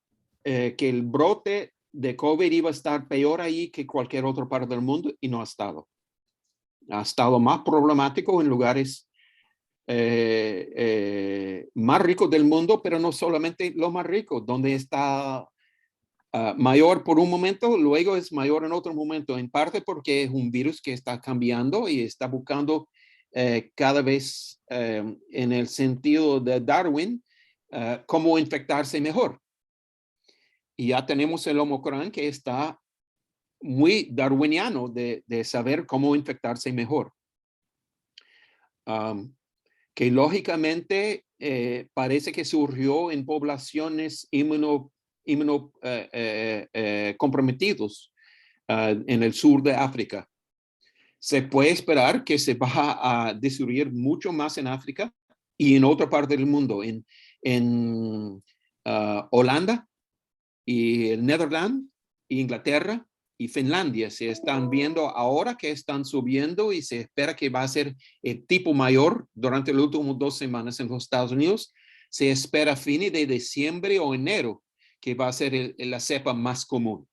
que el brote de COVID iba a estar peor ahí que cualquier otra parte del mundo y no ha estado. Ha estado más problemático en lugares más ricos del mundo, pero no solamente los más ricos, donde está mayor por un momento, luego es mayor en otro momento, en parte porque es un virus que está cambiando y está buscando cada vez en el sentido de Darwin, cómo infectarse mejor. Y ya tenemos el Omicron que está muy darwiniano de saber cómo infectarse mejor. Que lógicamente parece que surgió en poblaciones comprometidos en el sur de África. Se puede esperar que se va a distribuir mucho más en África y en otra parte del mundo, en Holanda y el Netherlands, Inglaterra y Finlandia. Se están viendo ahora que están subiendo y se espera que va a ser el tipo mayor durante las últimas 2 semanas en los Estados Unidos. Se espera a fines de diciembre o enero que va a ser la cepa más común.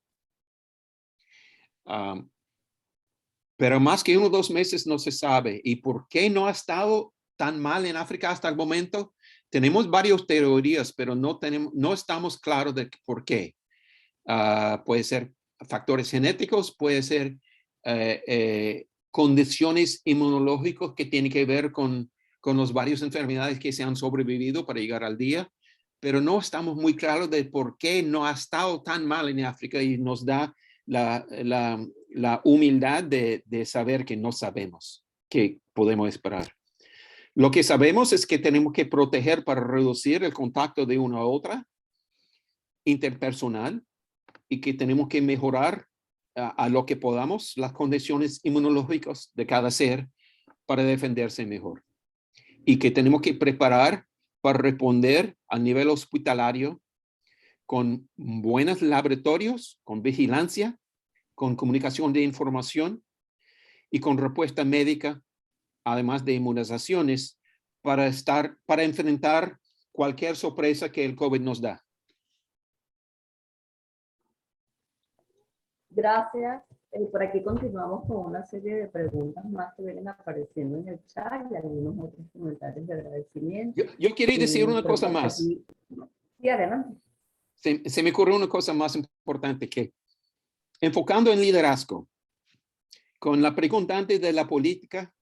Pero más que 1 o 2 meses no se sabe. ¿Y por qué no ha estado tan mal en África hasta el momento? Tenemos varias teorías, pero no estamos claros de por qué. Puede ser factores genéticos, puede ser condiciones inmunológicas que tienen que ver con las varias enfermedades que se han sobrevivido para llegar al día, pero no estamos muy claros de por qué no ha estado tan mal en África y nos da la humildad de saber que no sabemos qué podemos esperar. Lo que sabemos es que tenemos que proteger para reducir el contacto de una a otra, interpersonal, y que tenemos que mejorar a lo que podamos las condiciones inmunológicas de cada ser para defenderse mejor. Y que tenemos que preparar para responder a nivel hospitalario con buenos laboratorios, con vigilancia, con comunicación de información y con respuesta médica, además de inmunizaciones, para enfrentar cualquier sorpresa que el COVID nos da. Gracias. Por aquí continuamos con una serie de preguntas más que vienen apareciendo en el chat y algunos otros comentarios de agradecimiento. Yo quería decir una cosa Pero más. aquí- Sí, adelante. Se me ocurrió una cosa más importante, que enfocando en liderazgo, con la pregunta antes de la política,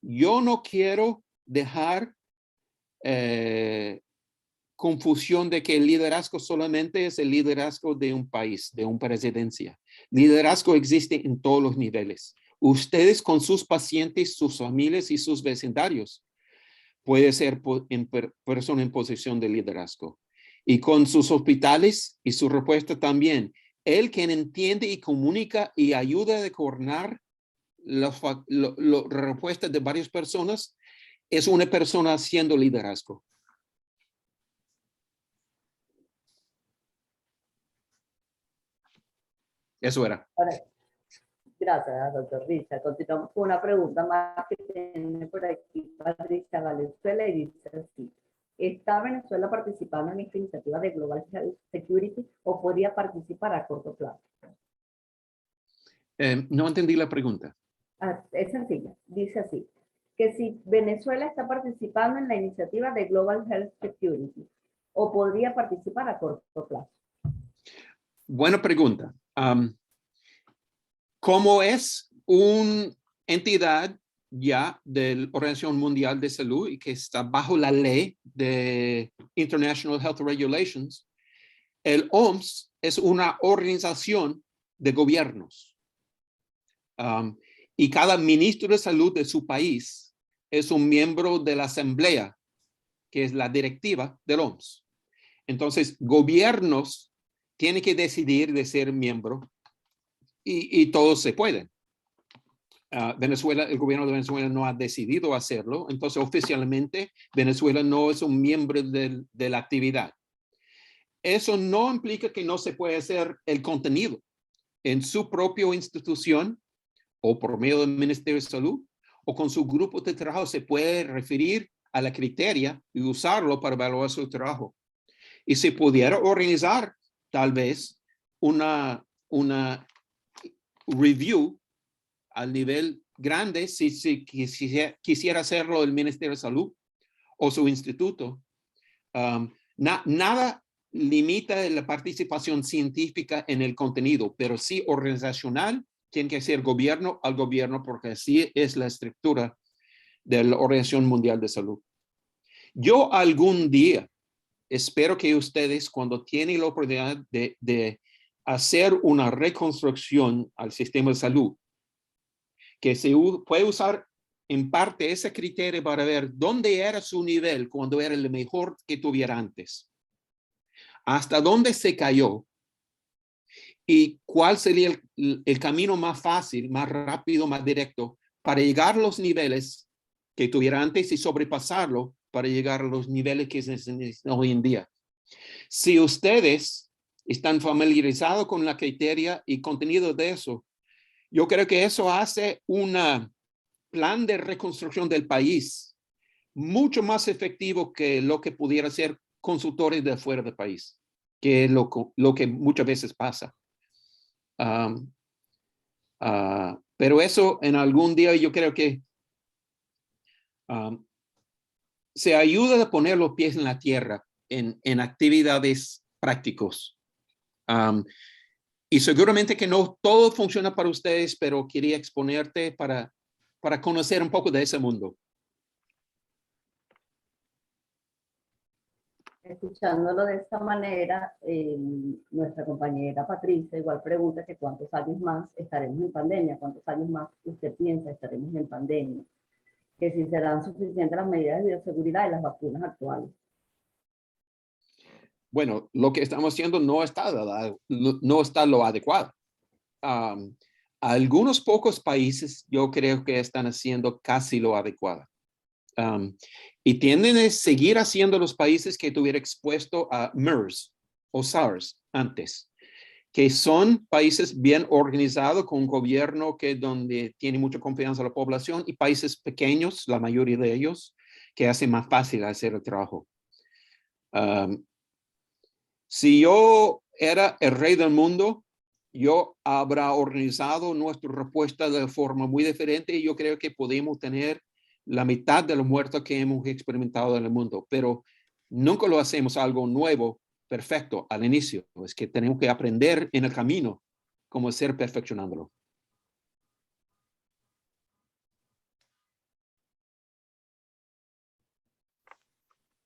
yo no quiero dejar confusión de que el liderazgo solamente es el liderazgo de un país, de una presidencia. Liderazgo existe en todos los niveles. Ustedes con sus pacientes, sus familias y sus vecindarios puede ser persona en posición de liderazgo. Y con sus hospitales y su respuesta también. Él quien entiende y comunica y ayuda a coordinar las respuestas de varias personas es una persona haciendo liderazgo. Eso era. Ahora, gracias, doctor Richard. Continuamos con una pregunta más que tiene por aquí Patricia Valenzuela y dice así. ¿Está Venezuela participando en esta iniciativa de Global Health Security o podría participar a corto plazo? No entendí la pregunta. Es sencilla, dice así, que si Venezuela está participando en la iniciativa de Global Health Security o podría participar a corto plazo. Buena pregunta. Como es una entidad ya de la Organización Mundial de Salud y que está bajo la ley de International Health Regulations, el OMS es una organización de gobiernos. Y cada ministro de salud de su país es un miembro de la asamblea, que es la directiva del OMS. Entonces, gobiernos tienen que decidir de ser miembro y todos se pueden. Venezuela, el gobierno de Venezuela no ha decidido hacerlo, entonces oficialmente Venezuela no es un miembro de la actividad. Eso no implica que no se puede hacer el contenido en su propia institución o por medio del Ministerio de Salud o con su grupo de trabajo. Se puede referir a la criteria y usarlo para evaluar su trabajo. Y se pudiera organizar tal vez una review al nivel grande si quisiera hacerlo el Ministerio de Salud o su instituto. Nada limita la participación científica en el contenido, pero sí organizacional tiene que ser gobierno al gobierno porque así es la estructura de la Organización Mundial de Salud. Yo algún día espero que ustedes, cuando tienen la oportunidad de hacer una reconstrucción al sistema de salud, que se puede usar en parte ese criterio para ver dónde era su nivel cuando era el mejor que tuviera antes, hasta dónde se cayó y cuál sería el camino más fácil, más rápido, más directo para llegar a los niveles que tuviera antes y sobrepasarlo para llegar a los niveles que se necesitan hoy en día. Si ustedes están familiarizados con la criteria y contenido de eso, yo creo que eso hace un plan de reconstrucción del país mucho más efectivo que lo que pudiera ser consultores de afuera del país, que es lo que muchas veces pasa. Pero eso en algún día yo creo que se ayuda a poner los pies en la tierra en actividades prácticas. Y seguramente que no todo funciona para ustedes, pero quería exponerte para conocer un poco de ese mundo. Escuchándolo de esta manera, nuestra compañera Patricia igual pregunta que cuántos años más estaremos en pandemia, cuántos años más usted piensa estaremos en pandemia, que si serán suficientes las medidas de bioseguridad y las vacunas actuales. Bueno, lo que estamos haciendo no está lo adecuado. Algunos pocos países yo creo que están haciendo casi lo adecuado. Y tienden a seguir haciendo los países que estuvieran expuestos a MERS o SARS antes. que son países bien organizados, con un gobierno donde tiene mucha confianza la población, y países pequeños, la mayoría de ellos, que hacen más fácil hacer el trabajo. Si yo era el rey del mundo, yo habrá organizado nuestra respuesta de forma muy diferente, y yo creo que podemos tener la mitad de los muertos que hemos experimentado en el mundo, pero nunca lo hacemos algo nuevo, perfecto al inicio. Es que tenemos que aprender en el camino cómo ser perfeccionándolo.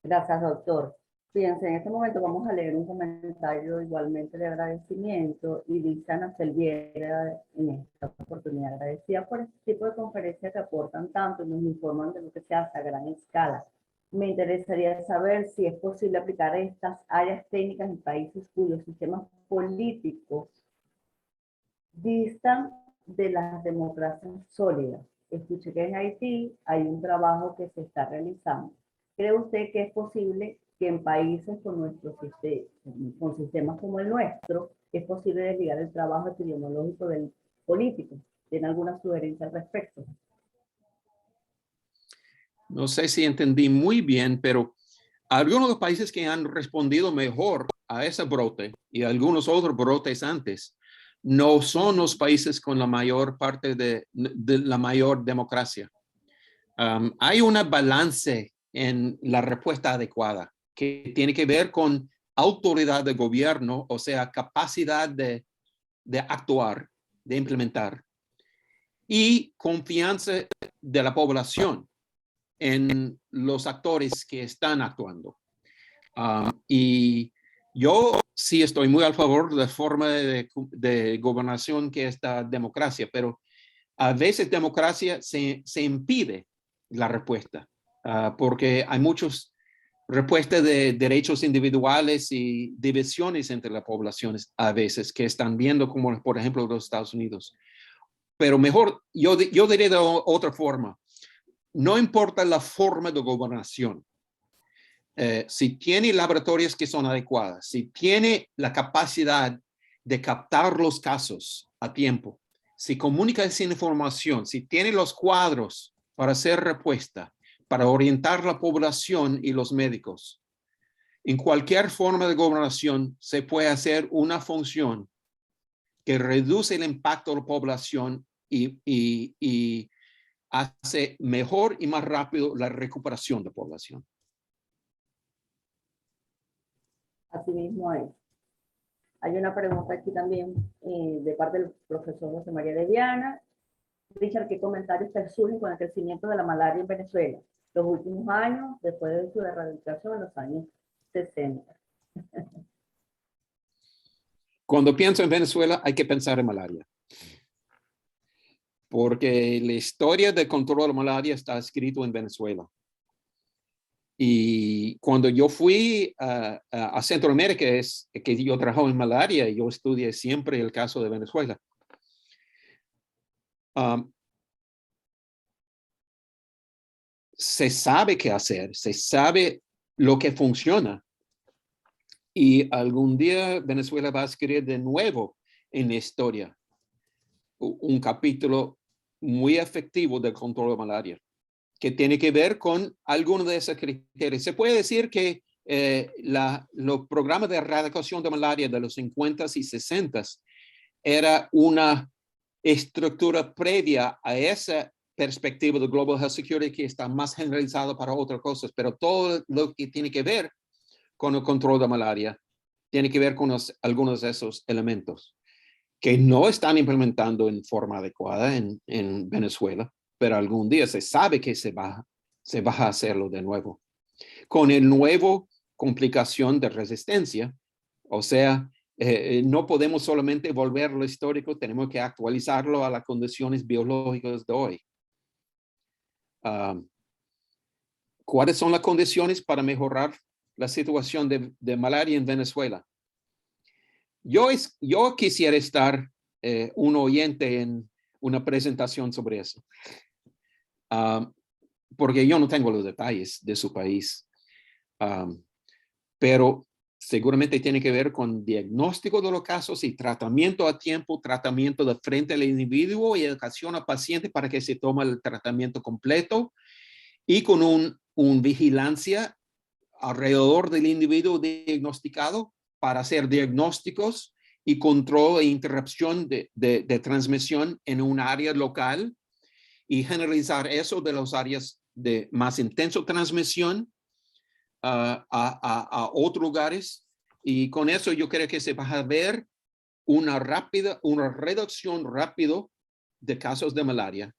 Gracias, doctor. Fíjense, en este momento vamos a leer un comentario igualmente de agradecimiento, y dice Ana Selviera en esta oportunidad: agradecida por este tipo de conferencias que aportan tanto y nos informan de lo que se hace a gran escala. Me interesaría saber si es posible aplicar estas áreas técnicas en países cuyos sistemas políticos distan de las democracias sólidas. Escuché que en Haití hay un trabajo que se está realizando. ¿Cree usted que es posible que en países con sistemas como el nuestro, es posible desligar el trabajo epidemiológico del político? ¿Tiene alguna sugerencia al respecto? No sé si entendí muy bien, pero algunos de los países que han respondido mejor a ese brote y algunos otros brotes antes no son los países con la mayor parte de la mayor democracia. Hay un balance en la respuesta adecuada que tiene que ver con autoridad de gobierno, o sea, capacidad de actuar, de implementar, y confianza de la población en los actores que están actuando. Y yo sí estoy muy a favor de la forma de gobernación que es la democracia, pero a veces democracia se impide la respuesta, porque hay muchas respuestas de derechos individuales y divisiones entre las poblaciones a veces que están viendo, como por ejemplo los Estados Unidos. Pero mejor, yo diría de otra forma: no importa la forma de gobernación, si tiene laboratorios que son adecuadas, si tiene la capacidad de captar los casos a tiempo, si comunica esa información, si tiene los cuadros para hacer respuesta, para orientar la población y los médicos, en cualquier forma de gobernación se puede hacer una función que reduce el impacto de la población y hace mejor y más rápido la recuperación de la población. Así mismo es. Hay una pregunta aquí también de parte del profesor José María de Viana. Richard, ¿qué comentarios te surgen con el crecimiento de la malaria en Venezuela los últimos años, después de su erradicación en los años 60? Cuando pienso en Venezuela, hay que pensar en malaria, porque la historia del control de la malaria está escrito en Venezuela. Y cuando yo fui a Centroamérica, es que yo trabajo en malaria, y yo estudié siempre el caso de Venezuela. Se sabe qué hacer, se sabe lo que funciona. Y algún día Venezuela va a escribir de nuevo en la historia un capítulo muy efectivo del control de malaria, que tiene que ver con algunos de esos criterios. Se puede decir que los programas de erradicación de malaria de los 50s y 60s era una estructura previa a esa perspectiva de Global Health Security, que está más generalizado para otras cosas, pero todo lo que tiene que ver con el control de malaria tiene que ver con algunos de esos elementos que no están implementando en forma adecuada en Venezuela, pero algún día se sabe que se va a hacerlo de nuevo. Con el nuevo complicación de resistencia, o sea, no podemos solamente volver lo histórico, tenemos que actualizarlo a las condiciones biológicas de hoy. ¿Cuáles son las condiciones para mejorar la situación de malaria en Venezuela? Yo quisiera estar un oyente en una presentación sobre eso, porque yo no tengo los detalles de su país. Pero seguramente tiene que ver con diagnóstico de los casos y tratamiento a tiempo, tratamiento de frente al individuo y educación al paciente para que se tome el tratamiento completo y con un vigilancia alrededor del individuo diagnosticado para hacer diagnósticos y control e interrupción de transmisión en un área local y generalizar eso de las áreas de más intensa transmisión a otros lugares. Y con eso yo creo que se va a ver una reducción rápida de casos de malaria.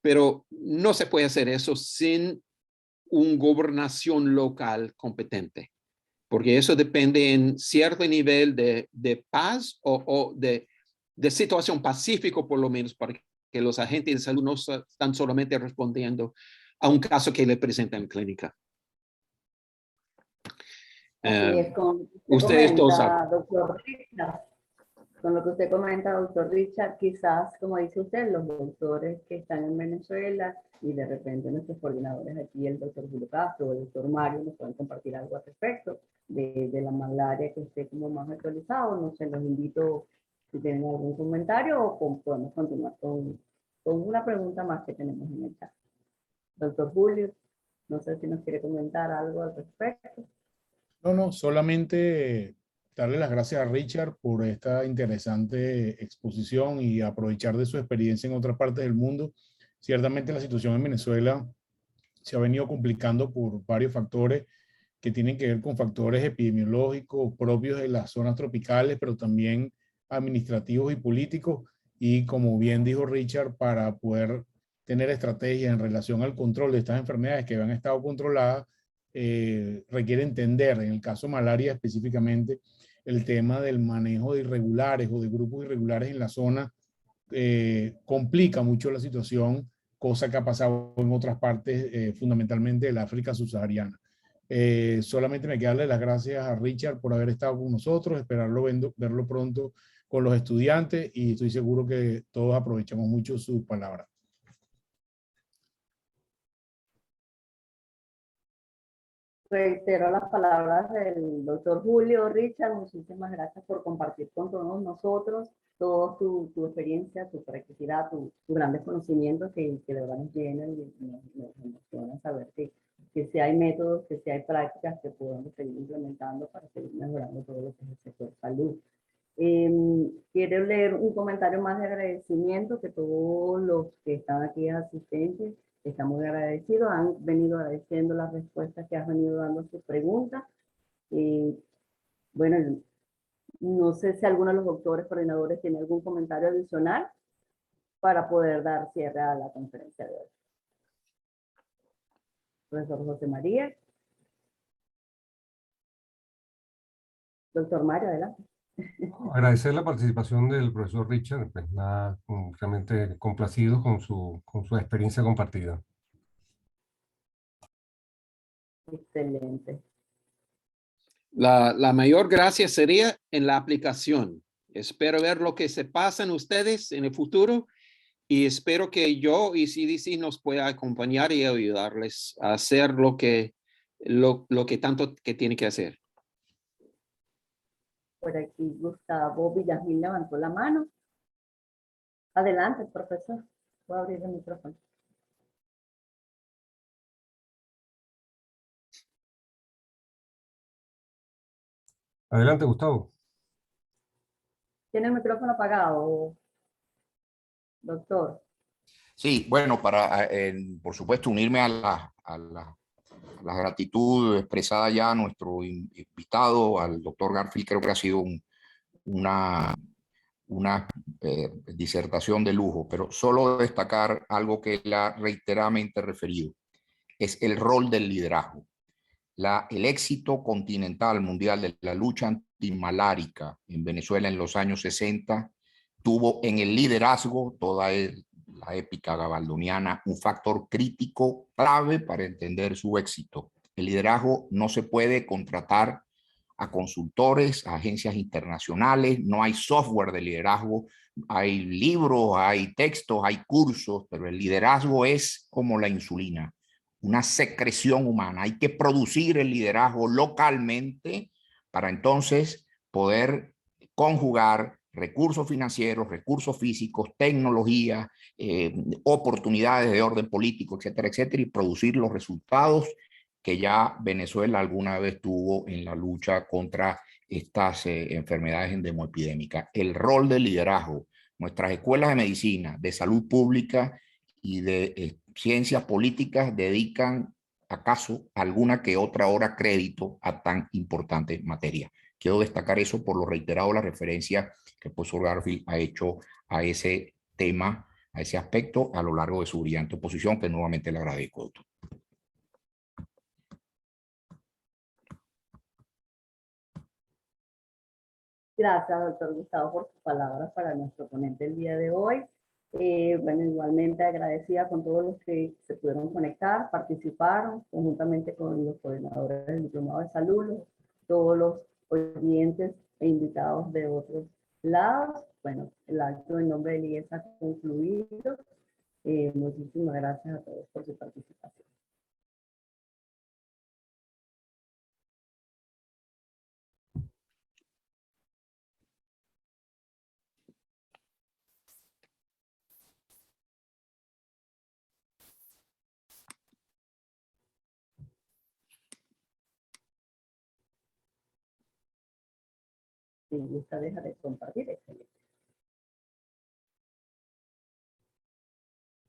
Pero no se puede hacer eso sin una gobernación local competente, porque eso depende en cierto nivel de paz o de situación pacífica, por lo menos, para que los agentes de salud no están solamente respondiendo a un caso que le presentan en clínica. Así es, con ustedes todos saben. doctor Richard, con lo que usted comenta, doctor Richard, quizás, como dice usted, los doctores que están en Venezuela y de repente nuestros coordinadores aquí, el doctor Julio Castro o el doctor Mario, nos pueden compartir algo al respecto de la malaria que esté como más actualizado. No sé, los invito si tienen algún comentario o podemos continuar con una pregunta más que tenemos en el chat. Doctor Julio, no sé si nos quiere comentar algo al respecto. No, solamente darle las gracias a Richard por esta interesante exposición y aprovechar de su experiencia en otras partes del mundo. Ciertamente la situación en Venezuela se ha venido complicando por varios factores que tienen que ver con factores epidemiológicos propios de las zonas tropicales, pero también administrativos y políticos. Y como bien dijo Richard, para poder tener estrategias en relación al control de estas enfermedades que han estado controladas, requiere entender, en el caso malaria específicamente, el tema del manejo de irregulares o de grupos irregulares en la zona complica mucho la situación, cosa que ha pasado en otras partes, fundamentalmente del África subsahariana. Solamente me queda darle las gracias a Richard por haber estado con nosotros, esperarlo verlo pronto con los estudiantes y estoy seguro que todos aprovechamos mucho sus palabras. Reitero las palabras del doctor Julio. Richard, muchísimas gracias por compartir con todos nosotros toda tu experiencia, tu practicidad, tus grandes conocimientos que de verdad nos llenan y nos emociona saber que sí hay métodos, que sí hay prácticas que podemos seguir implementando para seguir mejorando todo lo que es el sector salud. Quiero leer un comentario más de agradecimiento que todos los que están aquí asistentes están muy agradecidos, han venido agradeciendo las respuestas que has venido dando a sus preguntas. Bueno, no sé si alguno de los doctores coordinadores tiene algún comentario adicional para poder dar cierre a la conferencia de hoy. Profesor José María. Doctor Mario, adelante. Agradecer la participación del profesor Richard, pues nada, realmente complacido con su experiencia compartida. Excelente. La mayor gracia sería en la aplicación. Espero ver lo que se pasa en ustedes en el futuro y espero que yo y CDC nos pueda acompañar y ayudarles a hacer lo que tanto que tiene que hacer. Por aquí Gustavo Villamil levantó la mano. Adelante, profesor. Voy a abrir el micrófono. Adelante, Gustavo. ¿Tiene el micrófono apagado, doctor? Sí, bueno, para, por supuesto, unirme a la gratitud expresada ya a nuestro invitado, al doctor Garfield. Creo que ha sido una disertación de lujo, pero solo destacar algo que él ha reiteradamente referido, es el rol del liderazgo. El éxito continental mundial de la lucha antimalárica en Venezuela en los años 60 tuvo en el liderazgo, toda la épica gabaldoniana, un factor crítico clave para entender su éxito. El liderazgo no se puede contratar a consultores, a agencias internacionales, no hay software de liderazgo, hay libros, hay textos, hay cursos, pero el liderazgo es como la insulina, una secreción humana. Hay que producir el liderazgo localmente para entonces poder conjugar recursos financieros, recursos físicos, tecnología, oportunidades de orden político, etcétera, etcétera, y producir los resultados que ya Venezuela alguna vez tuvo en la lucha contra estas enfermedades endemioepidémicas. El rol del liderazgo. Nuestras escuelas de medicina, de salud pública y de ciencias políticas dedican acaso alguna que otra hora crédito a tan importante materia. Quiero destacar eso por lo reiterado de la referencia que el profesor Garfield ha hecho a ese tema, a ese aspecto a lo largo de su brillante oposición, que nuevamente le agradezco, doctor. Gracias, doctor Gustavo, por sus palabras para nuestro ponente el día de hoy. Bueno, igualmente agradecida con todos los que se pudieron conectar, participaron conjuntamente con los coordinadores del Diplomado de Salud, todos los oyentes e invitados de otros lados. Bueno, el acto en nombre del IES ha concluido. Muchísimas gracias a todos por su participación. Si gusta, deja de compartir.